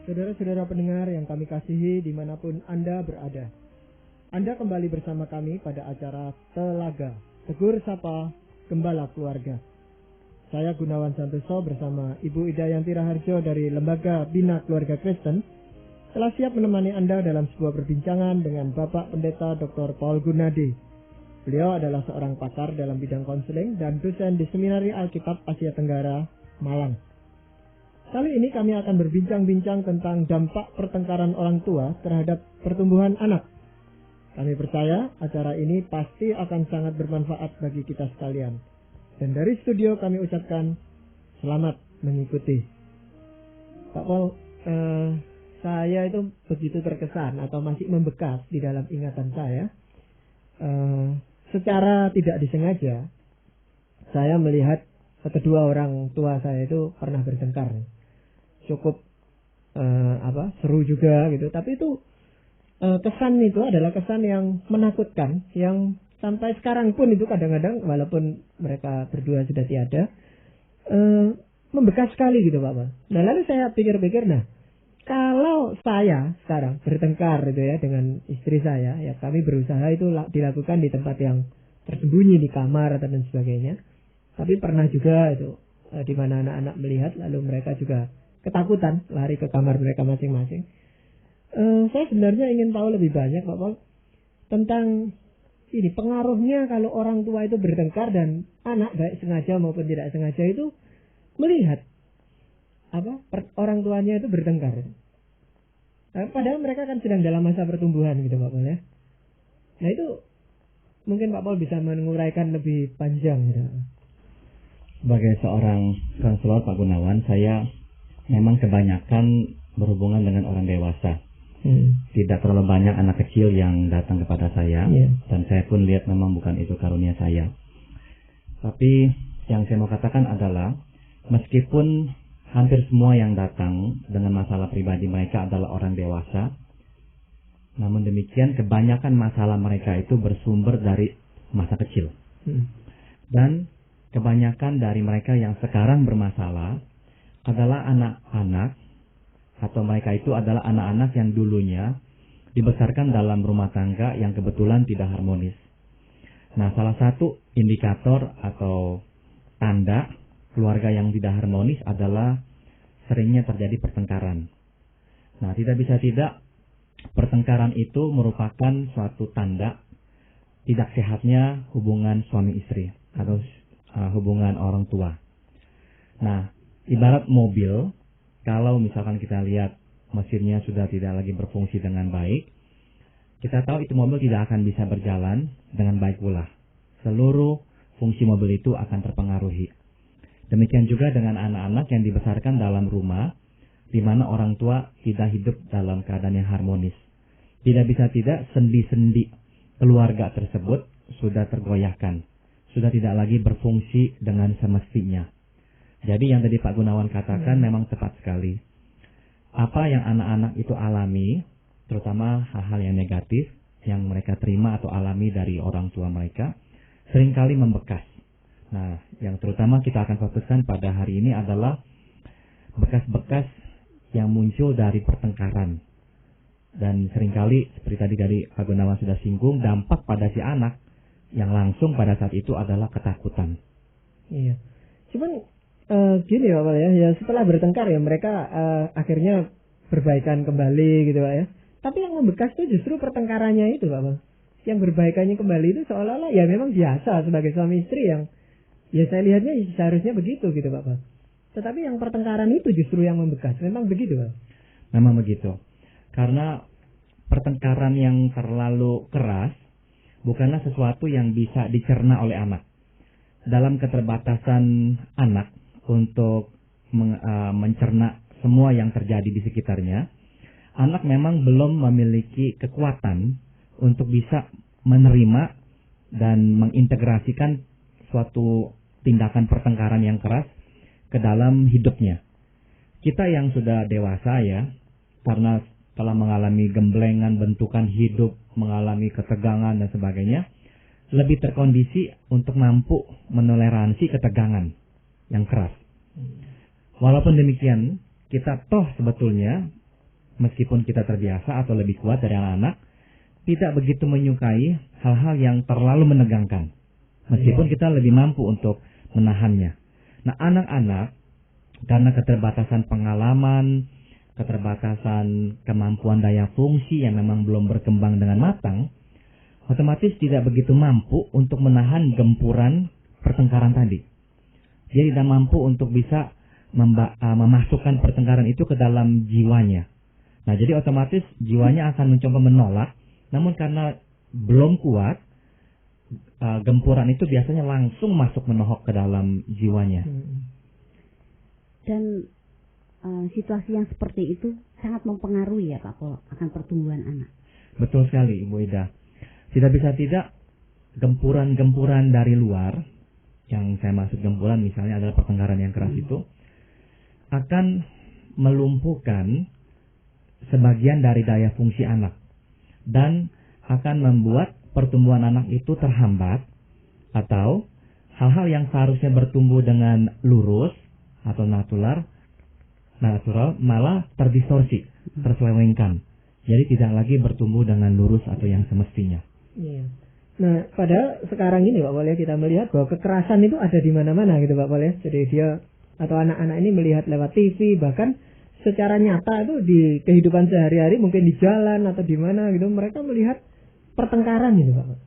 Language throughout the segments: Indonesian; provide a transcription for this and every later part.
Saudara-saudara pendengar yang kami kasihi dimanapun Anda berada. Anda kembali bersama kami pada acara Telaga, Tegur Sapa Gembala Keluarga. Saya Gunawan Santoso bersama Ibu Ida Yanti Raharjo dari Lembaga Bina Keluarga Kristen telah siap menemani Anda dalam sebuah perbincangan dengan Bapak Pendeta Dr. Paul Gunadi. Beliau adalah seorang pakar dalam bidang konseling dan dosen di Seminari Alkitab Asia Tenggara, Malang. Kali ini kami akan berbincang-bincang tentang dampak pertengkaran orang tua terhadap pertumbuhan anak. Kami percaya acara ini pasti akan sangat bermanfaat bagi kita sekalian. Dan dari studio kami ucapkan selamat mengikuti. Pak Paul, saya itu begitu terkesan atau masih membekas di dalam ingatan saya. Secara tidak disengaja, saya melihat kedua orang tua saya itu pernah bertengkar. Cukup seru juga gitu. Tapi itu kesan itu adalah kesan yang menakutkan, yang sampai sekarang pun itu kadang-kadang walaupun mereka berdua sudah tiada, membekas sekali gitu Pak. Nah lalu saya pikir-pikir, nah kalau saya sekarang bertengkar gitu ya dengan istri saya, ya kami berusaha itu dilakukan di tempat yang tersembunyi di kamar atau dan sebagainya. Tapi pernah juga itu di mana anak-anak melihat lalu mereka juga ketakutan lari ke kamar mereka masing-masing. Saya sebenarnya ingin tahu lebih banyak Pak Paul tentang ini pengaruhnya kalau orang tua itu bertengkar dan anak baik sengaja maupun tidak sengaja itu melihat orang tuanya itu bertengkar. Padahal mereka kan sedang dalam masa pertumbuhan gitu Pak Paul ya. Nah itu mungkin Pak Paul bisa menguraikan lebih panjang gitu. Sebagai seorang konselor Pak Gunawan, saya memang kebanyakan berhubungan dengan orang dewasa. Tidak terlalu banyak anak kecil yang datang kepada saya, dan saya pun lihat memang bukan itu karunia saya. Tapi yang saya mau katakan adalah, meskipun hampir semua yang datang dengan masalah pribadi mereka adalah orang dewasa, namun demikian kebanyakan masalah mereka itu bersumber dari masa kecil. Dan kebanyakan dari mereka yang sekarang bermasalah adalah anak-anak, atau mereka itu adalah anak-anak yang dulunya dibesarkan dalam rumah tangga yang kebetulan tidak harmonis. Nah, salah satu indikator atau tanda keluarga yang tidak harmonis adalah seringnya terjadi pertengkaran. Nah, tidak bisa tidak, pertengkaran itu merupakan suatu tanda tidak sehatnya hubungan suami istri atau hubungan orang tua. Nah, ibarat mobil, kalau misalkan kita lihat mesinnya sudah tidak lagi berfungsi dengan baik, kita tahu itu mobil tidak akan bisa berjalan dengan baik pula. Seluruh fungsi mobil itu akan terpengaruhi. Demikian juga dengan anak-anak yang dibesarkan dalam rumah, di mana orang tua tidak hidup dalam keadaan yang harmonis. Tidak bisa tidak, sendi-sendi keluarga tersebut sudah tergoyahkan, sudah tidak lagi berfungsi dengan semestinya. Jadi yang tadi Pak Gunawan katakan memang tepat sekali. Apa yang anak-anak itu alami, terutama hal-hal yang negatif yang mereka terima atau alami dari orang tua mereka, seringkali membekas. Nah, yang terutama kita akan fokuskan pada hari ini adalah bekas-bekas yang muncul dari pertengkaran. Dan seringkali, seperti tadi dari Pak Gunawan sudah singgung, dampak pada si anak yang langsung pada saat itu adalah ketakutan. Iya. Cuman gini Pak ya setelah bertengkar ya mereka akhirnya berbaikan kembali gitu Pak ya. Tapi yang membekas itu justru pertengkarannya itu Pak. Yang berbaikannya kembali itu seolah-olah ya memang biasa sebagai suami istri yang ya saya lihatnya seharusnya begitu gitu Pak. Tetapi yang pertengkaran itu justru yang membekas. Memang begitu Pak? Memang begitu. Karena pertengkaran yang terlalu keras bukanlah sesuatu yang bisa dicerna oleh anak. Dalam keterbatasan anak untuk mencerna semua yang terjadi di sekitarnya, anak memang belum memiliki kekuatan untuk bisa menerima dan mengintegrasikan suatu tindakan pertengkaran yang keras ke dalam hidupnya. Kita yang sudah dewasa ya, karena telah mengalami gemblengan bentukan hidup, mengalami ketegangan dan sebagainya, lebih terkondisi untuk mampu menoleransi ketegangan yang keras. Walaupun demikian, kita toh sebetulnya meskipun kita terbiasa atau lebih kuat dari anak-anak, tidak begitu menyukai hal-hal yang terlalu menegangkan. Meskipun kita lebih mampu untuk menahannya. Nah, anak-anak karena keterbatasan pengalaman, keterbatasan kemampuan daya fungsi yang memang belum berkembang dengan matang, otomatis tidak begitu mampu untuk menahan gempuran pertengkaran tadi. Dia tidak mampu untuk bisa memasukkan pertengkaran itu ke dalam jiwanya. Nah, jadi otomatis jiwanya akan mencoba menolak, namun karena belum kuat, gempuran itu biasanya langsung masuk menohok ke dalam jiwanya. Dan situasi yang seperti itu sangat mempengaruhi ya Pak Pol akan pertumbuhan anak. Betul sekali Ibu Ida. Tidak bisa tidak, gempuran-gempuran dari luar, yang saya maksud gempuran misalnya adalah pertengkaran yang keras itu, akan melumpuhkan sebagian dari daya fungsi anak dan akan membuat pertumbuhan anak itu terhambat, atau hal-hal yang seharusnya bertumbuh dengan lurus atau natural malah terdistorsi, terselewengkan. Jadi tidak lagi bertumbuh dengan lurus atau yang semestinya. Iya. Nah, padahal sekarang ini Pak Pol ya, kita melihat bahwa kekerasan itu ada di mana-mana gitu Pak Pol ya. Jadi dia atau anak-anak ini melihat lewat TV, bahkan secara nyata itu di kehidupan sehari-hari, mungkin di jalan atau di mana gitu, mereka melihat pertengkaran gitu Pak Pol.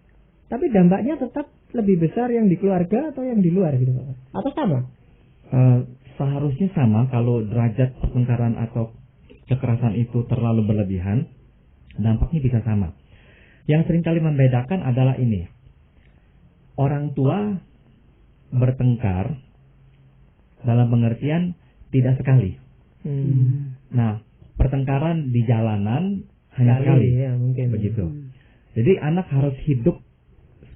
Tapi dampaknya tetap lebih besar yang di keluarga atau yang di luar gitu Pak Pol? Atau sama? Seharusnya sama. Kalau derajat pertengkaran atau kekerasan itu terlalu berlebihan, dampaknya bisa sama. Yang seringkali membedakan adalah ini. Orang tua bertengkar dalam pengertian tidak sekali. Nah, pertengkaran di jalanan hanya sekali. Ya, mungkin begitu. Jadi anak harus hidup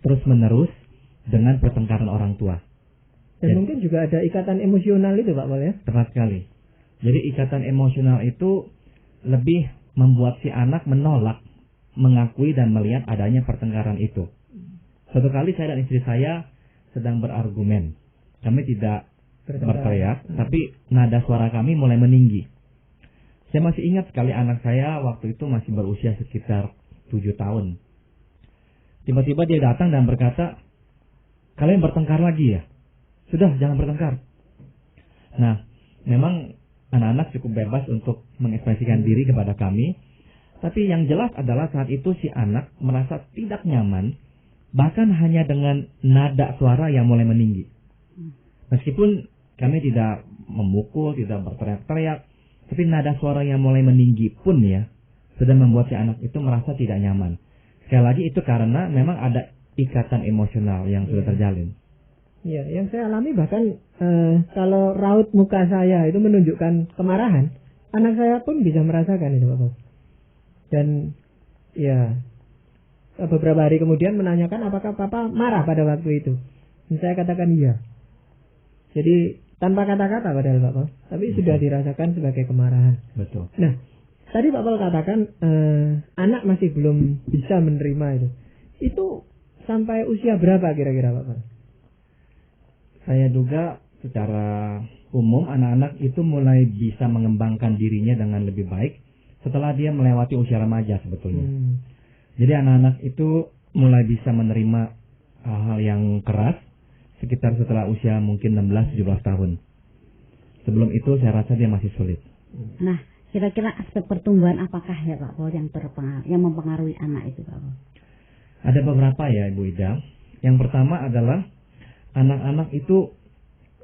terus-menerus dengan pertengkaran orang tua. Dan mungkin juga ada ikatan emosional itu Pak Pol ya? Tepat sekali. Jadi ikatan emosional itu lebih membuat si anak menolak mengakui dan melihat adanya pertengkaran itu. Suatu kali saya dan istri saya sedang berargumen. Kami tidak berteriak, tapi nada suara kami mulai meninggi. Saya masih ingat sekali anak saya waktu itu masih berusia sekitar 7 tahun. Tiba-tiba dia datang dan berkata, "Kalian bertengkar lagi ya? Sudah, jangan bertengkar." Nah, memang anak-anak cukup bebas untuk mengekspresikan diri kepada kami. Tapi yang jelas adalah saat itu si anak merasa tidak nyaman, bahkan hanya dengan nada suara yang mulai meninggi. Meskipun kami tidak memukul, tidak berteriak-teriak, tapi nada suara yang mulai meninggi pun ya, sudah membuat si anak itu merasa tidak nyaman. Sekali lagi itu karena memang ada ikatan emosional yang sudah terjalin. Ya, yang saya alami bahkan kalau raut muka saya itu menunjukkan kemarahan, anak saya pun bisa merasakan itu Bapak. Dan ya beberapa hari kemudian menanyakan apakah Papa marah pada waktu itu. Dan saya katakan iya. Jadi tanpa kata-kata padahal Pak Pol, tapi sudah dirasakan sebagai kemarahan. Betul. Nah, tadi Pak Pol katakan anak masih belum bisa menerima itu. Itu sampai usia berapa kira-kira Pak Pol? Saya duga secara umum anak-anak itu mulai bisa mengembangkan dirinya dengan lebih baik setelah dia melewati usia remaja sebetulnya. Jadi anak-anak itu mulai bisa menerima hal-hal yang keras sekitar setelah usia mungkin 16-17 tahun. Sebelum itu saya rasa dia masih sulit. Nah, kira-kira aspek pertumbuhan apakah ya Pak Pol yang mempengaruhi anak itu Pak Pol? Ada beberapa ya Ibu Ida. Yang pertama adalah anak-anak itu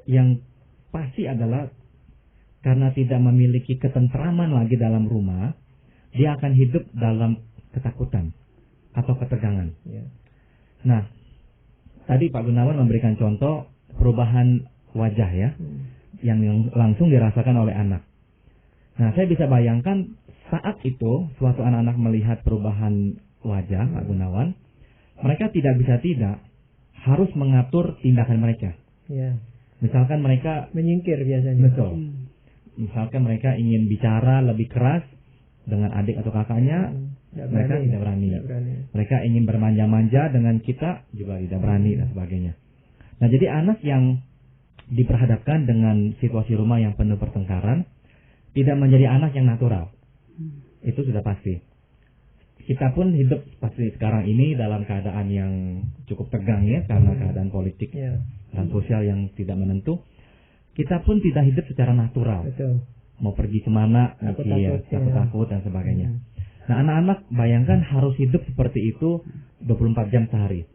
yang pasti adalah karena tidak memiliki ketentraman lagi dalam rumah, dia akan hidup dalam ketakutan atau ketegangan. Ya. Nah, tadi Pak Gunawan memberikan contoh perubahan wajah ya, yang langsung dirasakan oleh anak. Nah, saya bisa bayangkan saat itu suatu anak-anak melihat perubahan wajah Pak Gunawan, mereka tidak bisa tidak harus mengatur tindakan mereka. Ya. Misalkan mereka menyingkir biasanya. Betul. Misalkan mereka ingin bicara lebih keras dengan adik atau kakaknya, mereka tidak berani. Mereka ingin bermanja-manja dengan kita, juga tidak berani dan sebagainya. Nah, jadi anak yang diperhadapkan dengan situasi rumah yang penuh pertengkaran tidak menjadi anak yang natural. Itu sudah pasti. Kita pun hidup pasti sekarang ini dalam keadaan yang cukup tegang ya, karena keadaan politik dan sosial yang tidak menentu. Kita pun tidak hidup secara natural. Betul. Mau pergi kemana, takut dan sebagainya. Nah, anak-anak bayangkan harus hidup seperti itu 24 jam sehari.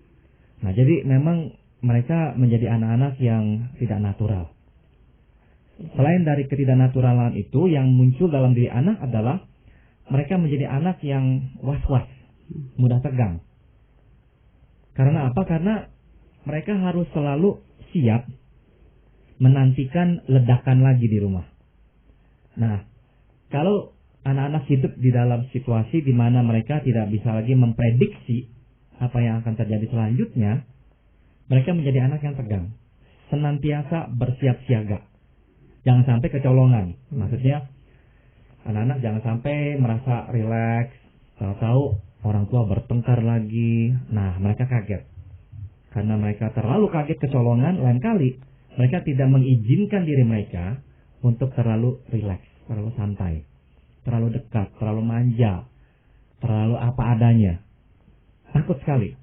Nah, jadi memang mereka menjadi anak-anak yang tidak natural. Selain dari ketidaknaturalan itu, yang muncul dalam diri anak adalah mereka menjadi anak yang was-was, mudah tegang. Karena apa? Karena mereka harus selalu siap menantikan ledakan lagi di rumah. Nah, kalau anak-anak hidup di dalam situasi di mana mereka tidak bisa lagi memprediksi apa yang akan terjadi selanjutnya, mereka menjadi anak yang tegang, senantiasa bersiap siaga. Jangan sampai kecolongan. Maksudnya, anak-anak jangan sampai merasa rileks, tahu-tahu orang tua bertengkar lagi. Nah, mereka kaget. Karena mereka terlalu kaget kecolongan, lain kali mereka tidak mengizinkan diri mereka untuk terlalu rileks, terlalu santai, terlalu dekat, terlalu manja, terlalu apa adanya. Takut sekali.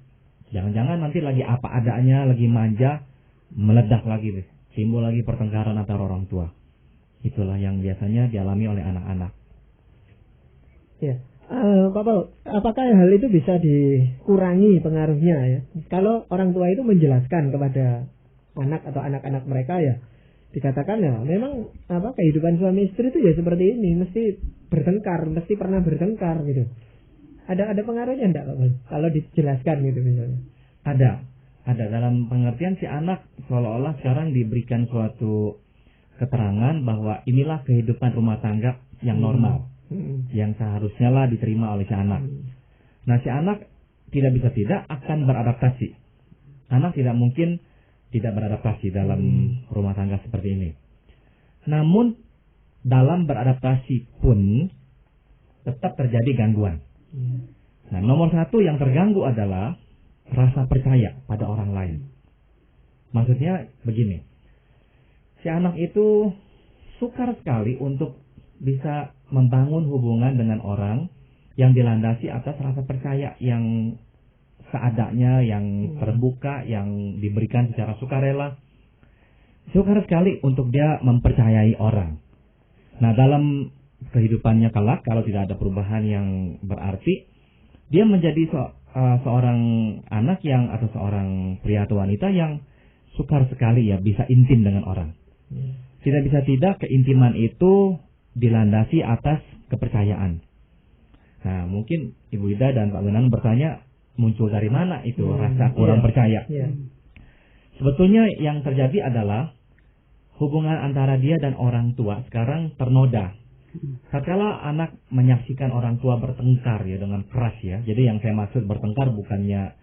Jangan-jangan nanti lagi apa adanya, lagi manja, meledak lagi, timbul lagi pertengkaran antara orang tua. Itulah yang biasanya dialami oleh anak-anak. Ya, Pak Paul, apakah hal itu bisa dikurangi pengaruhnya ya? Kalau orang tua itu menjelaskan kepada anak atau anak-anak mereka ya, dikatakan ya, memang kehidupan suami istri itu ya seperti ini, mesti bertengkar, mesti pernah bertengkar gitu. Ada pengaruhnya enggak Pak Paul? Kalau dijelaskan gitu misalnya? Ada dalam pengertian si anak seolah-olah sekarang diberikan suatu keterangan bahwa inilah kehidupan rumah tangga yang normal, yang seharusnya lah diterima oleh si anak. Nah, si anak tidak bisa tidak akan beradaptasi. Anak tidak mungkin tidak beradaptasi dalam rumah tangga seperti ini. Namun dalam beradaptasi pun tetap terjadi gangguan. Nah, nomor satu yang terganggu adalah rasa percaya pada orang lain. Maksudnya begini. Si anak itu sukar sekali untuk bisa membangun hubungan dengan orang yang dilandasi atas rasa percaya yang seadanya, yang terbuka, yang diberikan secara sukarela. Sukar sekali untuk dia mempercayai orang. Nah, dalam kehidupannya kelak, kalau tidak ada perubahan yang berarti, dia menjadi seorang anak yang atau seorang pria atau wanita yang sukar sekali ya bisa intim dengan orang. Tidak bisa tidak keintiman itu dilandasi atas kepercayaan. Nah, mungkin Ibu Ida dan Pak Wenang bertanya, muncul dari mana itu rasa kurang percaya? Sebetulnya yang terjadi adalah hubungan antara dia dan orang tua sekarang ternoda. Tatkala anak menyaksikan orang tua bertengkar ya dengan keras ya. Jadi yang saya maksud bertengkar bukannya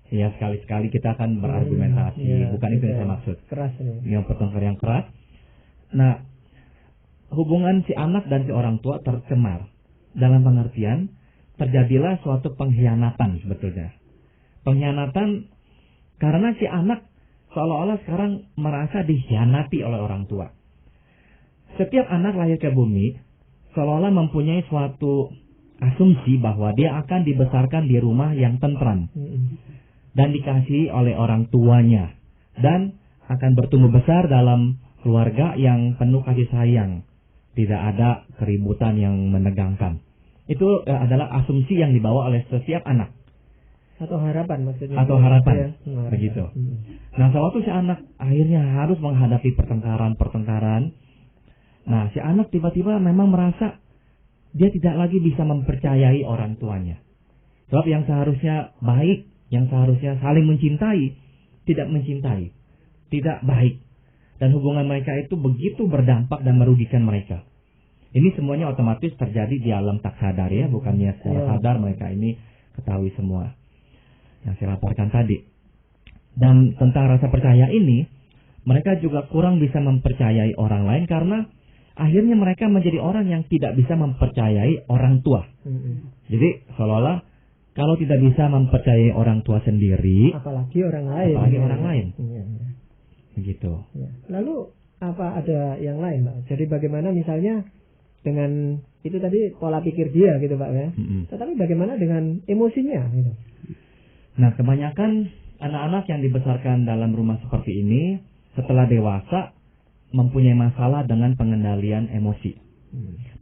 ya sekali-sekali kita akan berargumentasi, bukan itu yang saya maksud. Keras yang bertengkar yang keras. Nah, hubungan si anak dan si orang tua tercemar. Dalam pengertian, terjadilah suatu pengkhianatan sebetulnya. Pengkhianatan karena si anak seolah-olah sekarang merasa dikhianati oleh orang tua. Setiap anak lahir ke bumi seolah-olah mempunyai suatu asumsi bahwa dia akan dibesarkan di rumah yang tentram dan dikasihi oleh orang tuanya dan akan bertumbuh besar dalam keluarga yang penuh kasih sayang, tidak ada keributan yang menegangkan. Itu adalah asumsi yang dibawa oleh setiap anak. Atau harapan maksudnya. Atau harapan, begitu. Nah, sewaktu si anak akhirnya harus menghadapi pertengkaran. Nah, si anak tiba-tiba memang merasa dia tidak lagi bisa mempercayai orang tuanya. Sebab yang seharusnya baik, yang seharusnya saling mencintai, tidak mencintai, tidak baik. Dan hubungan mereka itu begitu berdampak dan merugikan mereka. Ini semuanya otomatis terjadi di alam tak sadar ya, bukannya secara sadar mereka ini ketahui semua yang saya laporkan tadi. Dan tentang rasa percaya ini, mereka juga kurang bisa mempercayai orang lain karena akhirnya mereka menjadi orang yang tidak bisa mempercayai orang tua. Jadi seolah-olah kalau tidak bisa mempercayai orang tua sendiri, apalagi orang lain. Begitu. Lalu apa ada yang lain, Pak? Jadi bagaimana misalnya dengan itu tadi pola pikir dia gitu Pak ya. Tetapi bagaimana dengan emosinya gitu. Nah, kebanyakan anak-anak yang dibesarkan dalam rumah seperti ini setelah dewasa mempunyai masalah dengan pengendalian emosi.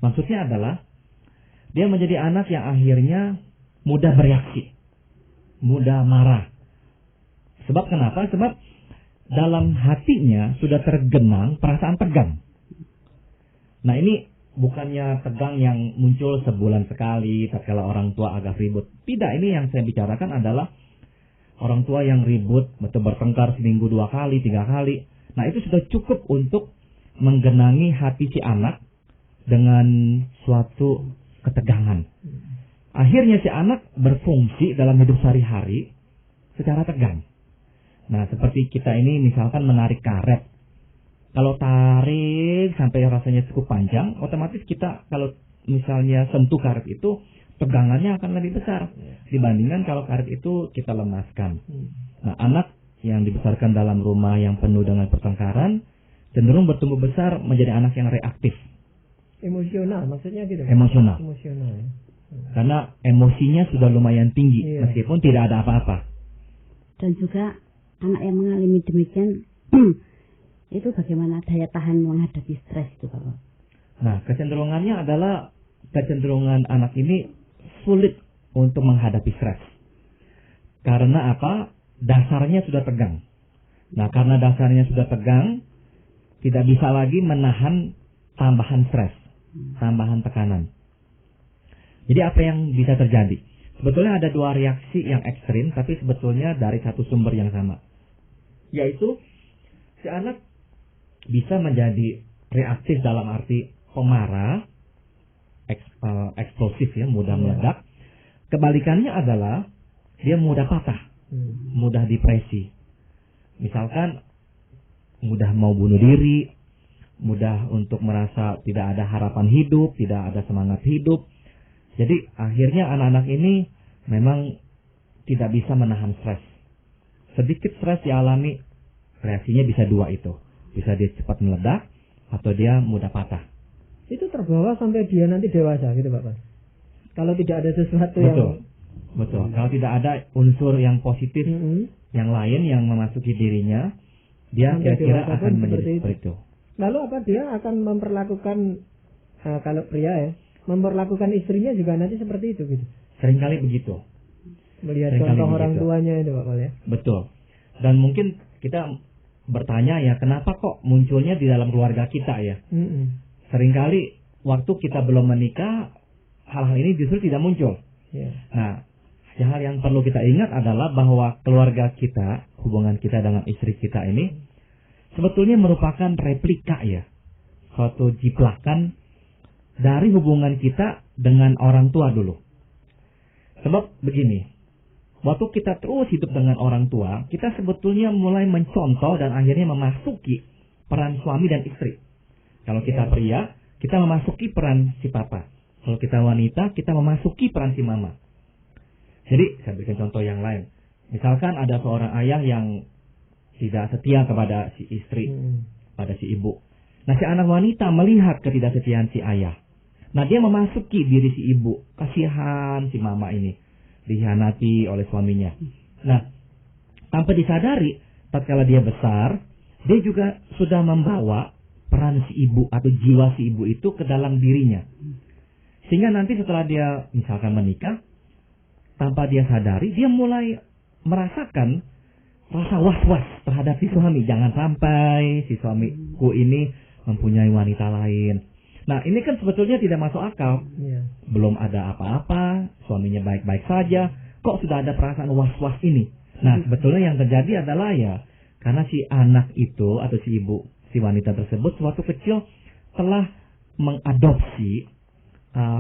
Maksudnya adalah dia menjadi anak yang akhirnya mudah bereaksi, mudah marah. Sebab kenapa? Sebab dalam hatinya sudah tergenang perasaan tegang. Nah, ini bukannya tegang yang muncul sebulan sekali tatkala orang tua agak ribut. Tidak, ini yang saya bicarakan adalah orang tua yang ribut, betul bertengkar seminggu 2 kali, 3 kali. Nah, itu sudah cukup untuk menggenangi hati si anak dengan suatu ketegangan. Akhirnya si anak berfungsi dalam hidup sehari-hari secara tegang. Nah, seperti kita ini misalkan menarik karet. Kalau tarik sampai rasanya cukup panjang, otomatis kita kalau misalnya sentuh karet itu, tegangannya akan lebih besar dibandingkan kalau karet itu kita lemaskan. Nah, anak yang dibesarkan dalam rumah yang penuh dengan pertengkaran cenderung bertumbuh besar menjadi anak yang reaktif. Emosional maksudnya gitu. Emosional. Emosional. Karena emosinya sudah lumayan tinggi, meskipun tidak ada apa-apa. Dan juga anak yang mengalami demikian itu bagaimana daya tahan menghadapi stres itu Pak? Nah, kecenderungannya adalah kecenderungan anak ini sulit untuk menghadapi stres. Karena apa? Dasarnya sudah tegang. Nah, karena dasarnya sudah tegang, tidak bisa lagi menahan tambahan stres, tambahan tekanan. Jadi apa yang bisa terjadi? Sebetulnya ada 2 reaksi yang ekstrim, tapi sebetulnya dari satu sumber yang sama. Yaitu, si anak bisa menjadi reaktif dalam arti pemarah, eksplosif ya, mudah meledak. Kebalikannya adalah dia mudah patah, mudah depresi. Misalkan mudah mau bunuh diri, mudah untuk merasa tidak ada harapan hidup, tidak ada semangat hidup. Jadi akhirnya anak-anak ini memang tidak bisa menahan stres. Sedikit stres dialami, reaksinya bisa 2 itu. Bisa dia cepat meledak atau dia mudah patah. Itu terbawa sampai dia nanti dewasa gitu Pak. Kalau tidak ada sesuatu Betul. Kalau tidak ada unsur yang positif yang lain yang memasuki dirinya, dia kira-kira akan menjadi seperti itu. Lalu apa dia akan memperlakukan kalau pria ya, memperlakukan istrinya juga nanti seperti itu gitu. Seringkali begitu. Melihat contoh orang tuanya itu Pak ya. Betul. Dan mungkin kita bertanya ya, kenapa kok munculnya di dalam keluarga kita ya? Seringkali waktu kita belum menikah, hal-hal ini justru tidak muncul. Nah, hal yang perlu kita ingat adalah bahwa keluarga kita, hubungan kita dengan istri kita ini sebetulnya merupakan replika ya, suatu jiplakan dari hubungan kita dengan orang tua dulu. Sebab begini, waktu kita terus hidup dengan orang tua, kita sebetulnya mulai mencontoh dan akhirnya memasuki peran suami dan istri. Kalau kita pria, kita memasuki peran si papa. Kalau kita wanita, kita memasuki peran si mama. Jadi, saya berikan contoh yang lain. Misalkan ada seorang ayah yang tidak setia kepada si istri, pada si ibu. Nah, si anak wanita melihat ketidaksetiaan si ayah. Nah, dia memasuki diri si ibu. Kasihan si mama ini dikhianati oleh suaminya. Nah, tanpa disadari, tatkala dia besar, dia juga sudah membawa peran si ibu atau jiwa si ibu itu ke dalam dirinya. Sehingga nanti setelah dia misalkan menikah, tanpa dia sadari, dia mulai merasakan rasa was-was terhadap si suami. Jangan sampai si suamiku ini mempunyai wanita lain. Nah, ini kan sebetulnya tidak masuk akal. Belum ada apa-apa, suaminya baik-baik saja, kok sudah ada perasaan was-was ini. Nah, sebetulnya yang terjadi adalah ya, karena si anak itu atau si ibu, si wanita tersebut suatu kecil telah mengadopsi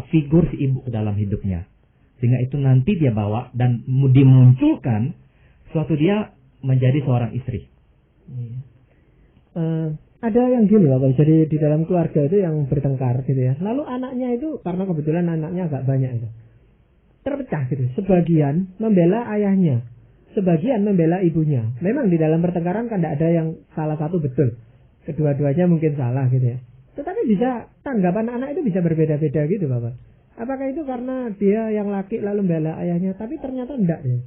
figur si ibu ke dalam hidupnya. Sehingga itu nanti dia bawa dan dimunculkan suatu dia menjadi seorang istri. Ada yang gini Bapak, jadi di dalam keluarga itu yang bertengkar gitu ya. Lalu anaknya itu, karena kebetulan anaknya agak banyak itu, terpecah gitu. Sebagian membela ayahnya, sebagian membela ibunya. Memang di dalam pertengkaran kan tidak ada yang salah satu betul. Kedua-duanya mungkin salah gitu ya. Tetapi bisa tanggapan anak itu bisa berbeda-beda gitu Bapak. Apakah itu karena dia yang laki lalu membela ayahnya, tapi ternyata enggak ya?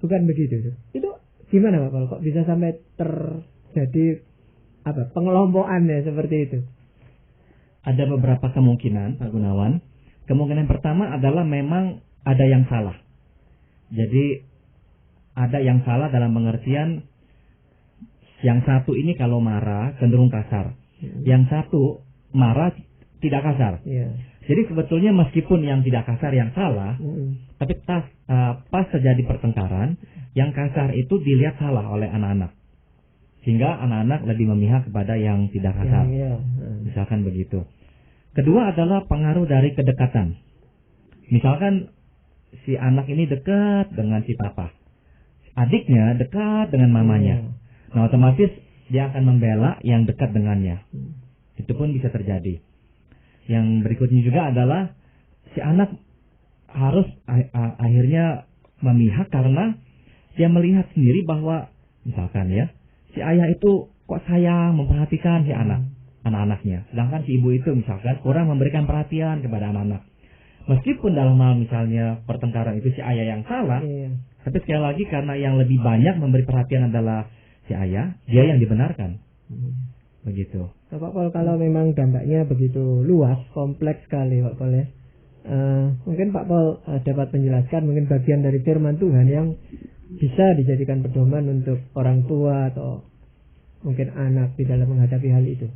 Bukan begitu. Itu gimana Pak kalau kok bisa sampai terjadi pengelompokan ya seperti itu? Ada beberapa kemungkinan Pak Gunawan. Kemungkinan pertama adalah memang ada yang salah. Jadi ada yang salah dalam pengertian yang satu ini kalau marah cenderung kasar. Yang satu marah tidak kasar. Jadi sebetulnya meskipun yang tidak kasar yang salah, tapi pas terjadi pertengkaran, yang kasar itu dilihat salah oleh anak-anak. Sehingga anak-anak lebih memihak kepada yang tidak kasar. Misalkan begitu. Kedua adalah pengaruh dari kedekatan. Misalkan si anak ini dekat dengan si papa. Adiknya dekat dengan mamanya. Nah otomatis dia akan membela yang dekat dengannya. Itu pun bisa terjadi. Yang berikutnya juga adalah si anak harus akhirnya memihak karena dia melihat sendiri bahwa misalkan ya, si ayah itu kok sayang memperhatikan si anak-anaknya. Sedangkan si ibu itu misalkan kurang memberikan perhatian kepada anak-anak. Meskipun dalam hal misalnya pertengkaran itu si ayah yang salah, tapi sekali lagi karena yang lebih banyak memberi perhatian adalah si ayah, dia yang dibenarkan. Begitu. Nah, Pak Pol, kalau memang dampaknya begitu luas, kompleks sekali Pak Pol ya. Mungkin Pak Pol dapat menjelaskan mungkin bagian dari firman Tuhan yang bisa dijadikan pedoman untuk orang tua atau mungkin anak di dalam menghadapi hal itu.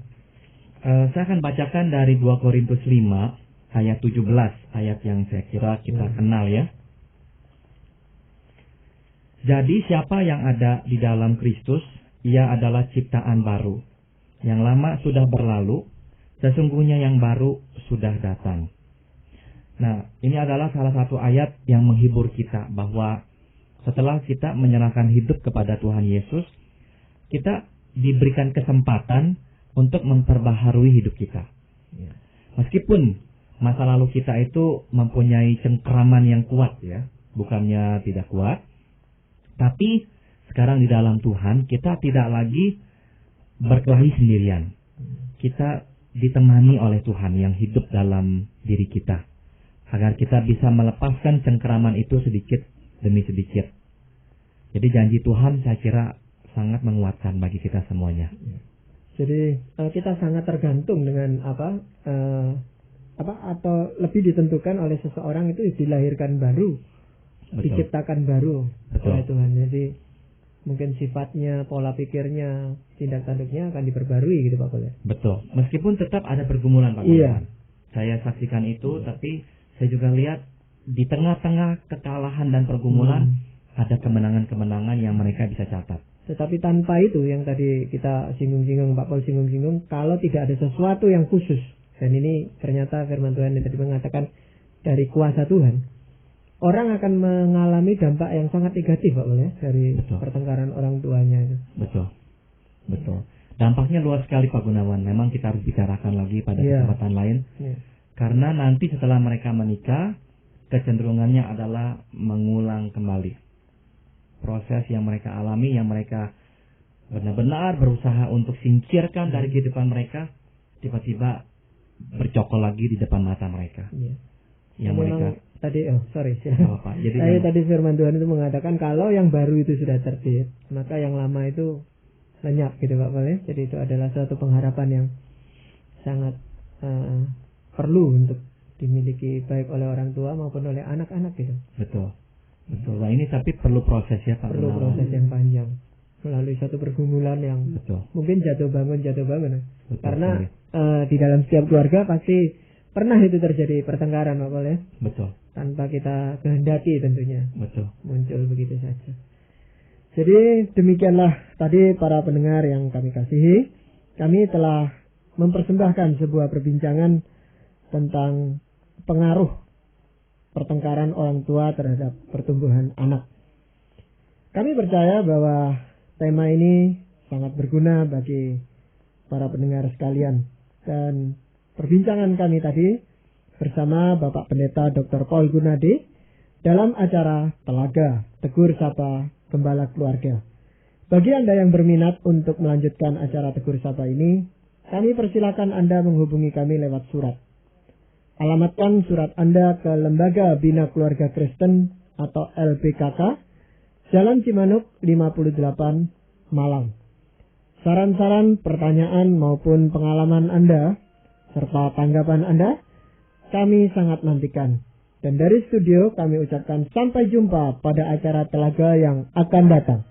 Saya akan bacakan dari 2 Korintus 5 ayat 17, ayat yang saya kira kita kenal ya. Jadi siapa yang ada di dalam Kristus, ia adalah ciptaan baru. Yang lama sudah berlalu, sesungguhnya yang baru sudah datang. Nah, ini adalah salah satu ayat yang menghibur kita bahwa setelah kita menyerahkan hidup kepada Tuhan Yesus, kita diberikan kesempatan untuk memperbaharui hidup kita. Meskipun masa lalu kita itu mempunyai cengkeraman yang kuat ya, bukannya tidak kuat, tapi sekarang di dalam Tuhan kita tidak lagi berkelahi sendirian. Kita ditemani oleh Tuhan yang hidup dalam diri kita, agar kita bisa melepaskan cengkeraman itu sedikit demi sedikit. Jadi janji Tuhan saya kira sangat menguatkan bagi kita semuanya. Jadi kita sangat tergantung dengan atau lebih ditentukan oleh seseorang itu dilahirkan baru, diciptakan baru oleh Tuhan. Jadi mungkin sifatnya, pola pikirnya, tindak tanduknya akan diperbarui gitu Pak Pol. Betul. Meskipun tetap ada pergumulan Pak Pol. Saya saksikan itu, tapi saya juga lihat di tengah-tengah kekalahan dan pergumulan ada kemenangan-kemenangan yang mereka bisa catat. Tetapi tanpa itu yang tadi kita singgung-singgung, Pak Pol singgung-singgung, kalau tidak ada sesuatu yang khusus, dan ini ternyata firman Tuhan yang tadi mengatakan dari kuasa Tuhan, orang akan mengalami dampak yang sangat negatif Pak Pol ya, dari pertengkaran orang tuanya itu. Betul. Dampaknya luas sekali Pak Gunawan. Memang kita harus bicarakan lagi pada kesempatan lain. Karena nanti setelah mereka menikah, kecenderungannya adalah mengulang kembali proses yang mereka alami, yang mereka benar-benar berusaha untuk singkirkan dari kehidupan mereka, tiba-tiba bercokol lagi di depan mata mereka. Yang mereka tadi Jadi tadi firman Tuhan itu mengatakan kalau yang baru itu sudah terbit, maka yang lama itu lenyap gitu Pak Pol ya. Jadi itu adalah suatu pengharapan yang sangat perlu untuk dimiliki baik oleh orang tua maupun oleh anak-anak gitu. Betul. Nah ini tapi perlu proses ya Pak. Perlu proses yang panjang melalui satu pergumulan yang mungkin jatuh bangun. Karena di dalam setiap keluarga pasti pernah itu terjadi pertengkaran Pak Pol ya. Tanpa kita kehendaki tentunya. Muncul begitu saja. Jadi demikianlah tadi para pendengar yang kami kasihi, kami telah mempersembahkan sebuah perbincangan tentang pengaruh pertengkaran orang tua terhadap pertumbuhan anak. Kami percaya bahwa tema ini sangat berguna bagi para pendengar sekalian. Dan perbincangan kami tadi bersama Bapak Pendeta Dr. Paul Gunadi dalam acara Telaga Tegur Sapa Gembala Keluarga. Bagi Anda yang berminat untuk melanjutkan acara Tegur Sapa ini, kami persilakan Anda menghubungi kami lewat surat. Alamatkan surat Anda ke Lembaga Bina Keluarga Kristen atau LBKK, Jalan Cimanuk 58, Malang. Saran-saran, pertanyaan maupun pengalaman Anda serta tanggapan Anda kami sangat nantikan. Dan dari studio kami ucapkan sampai jumpa pada acara Telaga yang akan datang.